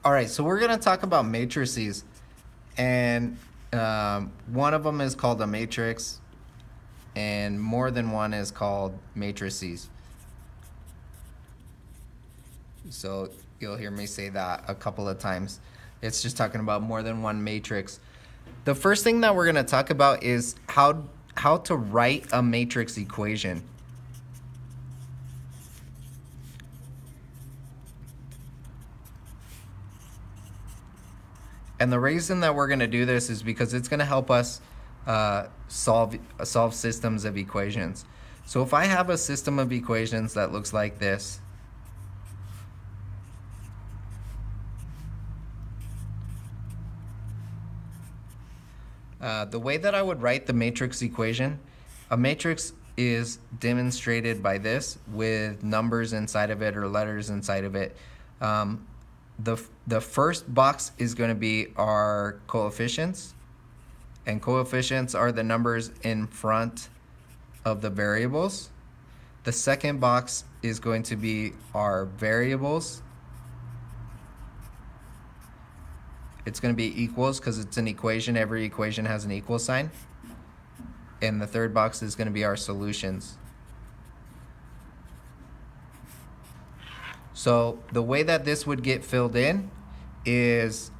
All right, so we're going to talk about matrices, and one of them is called a matrix, and more than one is called matrices. So you'll hear me say that a couple of times. It's just talking about more than one matrix. The first thing that we're going to talk about is how to write a matrix equation. And the reason that we're going to do this is because it's going to help us solve systems of equations. So if I have a system of equations that looks like this, the way that I would write the matrix equation, a matrix is demonstrated by this with numbers inside of it or letters inside of it. The first box is going to be our coefficients, and coefficients are the numbers in front of the variables. The second box is going to be our variables. It's going to be equals because it's an equation. Every equation has an equal sign. And the third box is going to be our solutions. So the way that this would get filled in is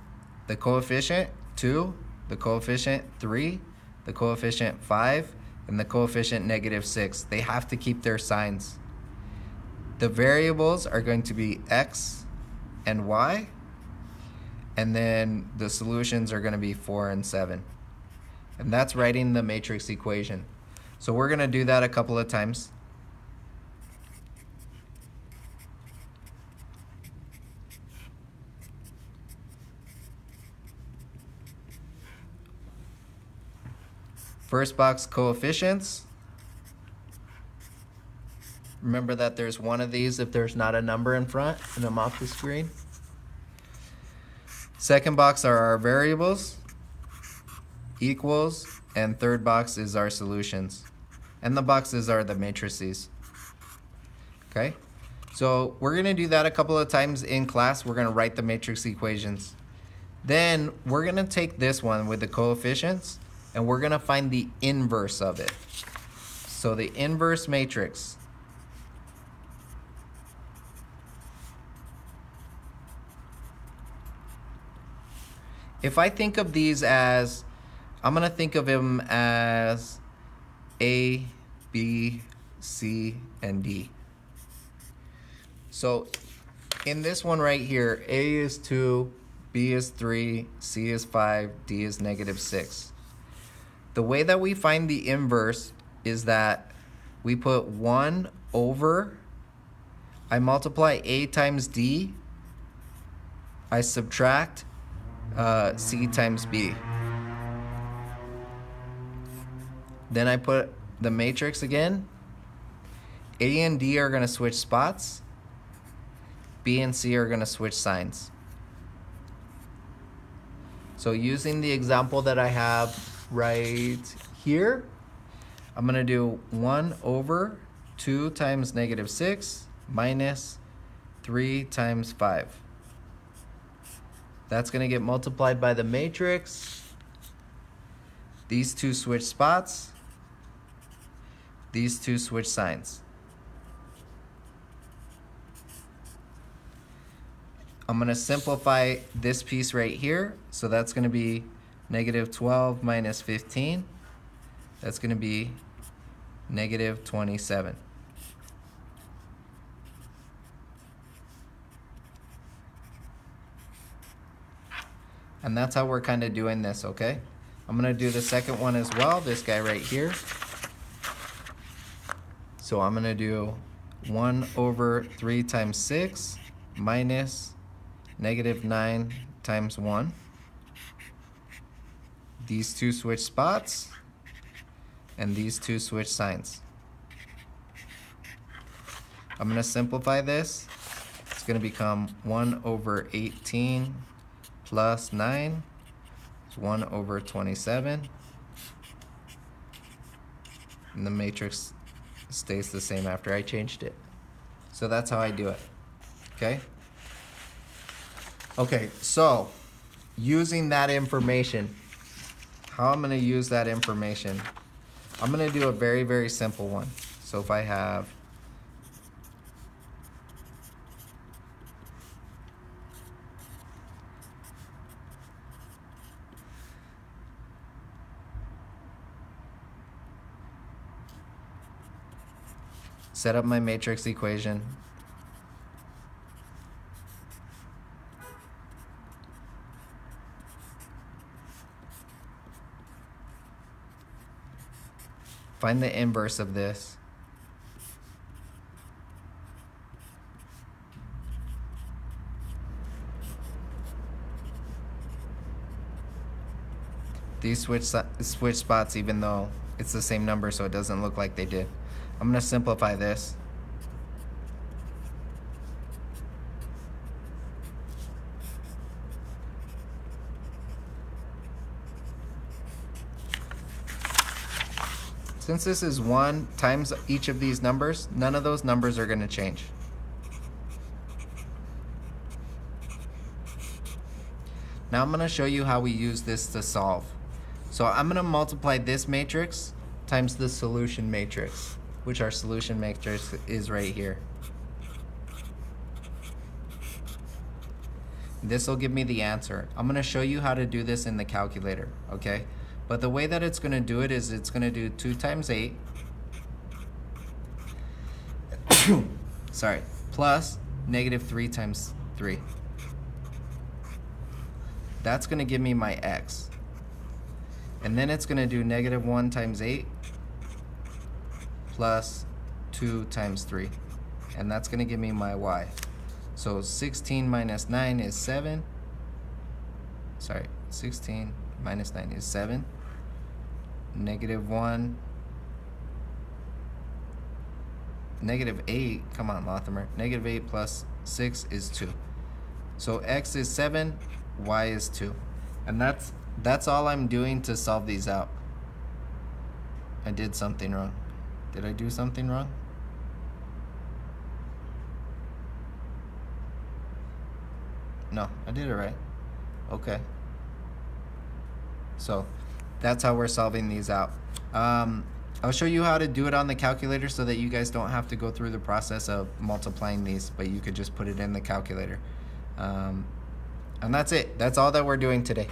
the coefficient 2, the coefficient 3, the coefficient 5, and the coefficient -6. They have to keep their signs. The variables are going to be x and y, and then the solutions are going to be 4 and 7. And that's writing the matrix equation. So we're going to do that a couple of times. First box, coefficients. Remember that there's one of these if there's not a number in front and I'm off the screen. Second box are our variables, equals, and third box is our solutions. And the boxes are the matrices. Okay? So we're going to do that a couple of times in class. We're going to write the matrix equations. Then we're going to take this one with the coefficients and we're going to find the inverse of it. So the inverse matrix. If I think of these as, I'm going to think of them as A, B, C, and D. So in this one right here, A is 2, B is 3, C is 5, D is -6. The way that we find the inverse is that we put 1 over, I multiply A times D, I subtract C times B. Then I put the matrix again. A and D are going to switch spots. B and C are going to switch signs. So using the example that I have right here, I'm going to do 1 over 2 times -6 minus 3 times 5. That's going to get multiplied by the matrix. These two switch spots. These two switch signs. I'm going to simplify this piece right here. So that's going to be -12 minus 15. That's going to be -27. And that's how we're kind of doing this, okay? I'm going to do the second one as well, this guy right here. So I'm going to do 1 over 3 times 6 minus -9 times 1. These two switch spots, and these two switch signs. I'm going to simplify this. It's going to become 1 over 18 plus 9 is 1 over 27. And the matrix stays the same after I changed it. So that's how I do it. Okay? Okay, so using that information, how I'm going to use that information, I'm going to do a very, very simple one. So if I have set up my matrix equation, find the inverse of this, these switch spots even though it's the same number, so it doesn't look like they did. I'm going to simplify this. Since this is 1 times each of these numbers, none of those numbers are going to change. Now I'm going to show you how we use this to solve. So I'm going to multiply this matrix times the solution matrix, which our solution matrix is right here. This will give me the answer. I'm going to show you how to do this in the calculator, okay? But the way that it's going to do it is it's going to do 2 times 8, sorry, plus negative 3 times 3. That's going to give me my x. And then it's going to do negative 1 times 8 plus 2 times 3. And that's going to give me my y. So 16 minus 9 is 7. Sorry, 16 minus 9 is 7. Negative 1. Negative 8, come on, Lothamer. Negative 8 plus 6 is 2. So x is 7, y is 2. And that's all I'm doing to solve these out. I did something wrong. Did I do something wrong? No, I did it right. Okay. So that's how we're solving these out. I'll show you how to do it on the calculator so that you guys don't have to go through the process of multiplying these, but you could just put it in the calculator. And that's it. That's all that we're doing today.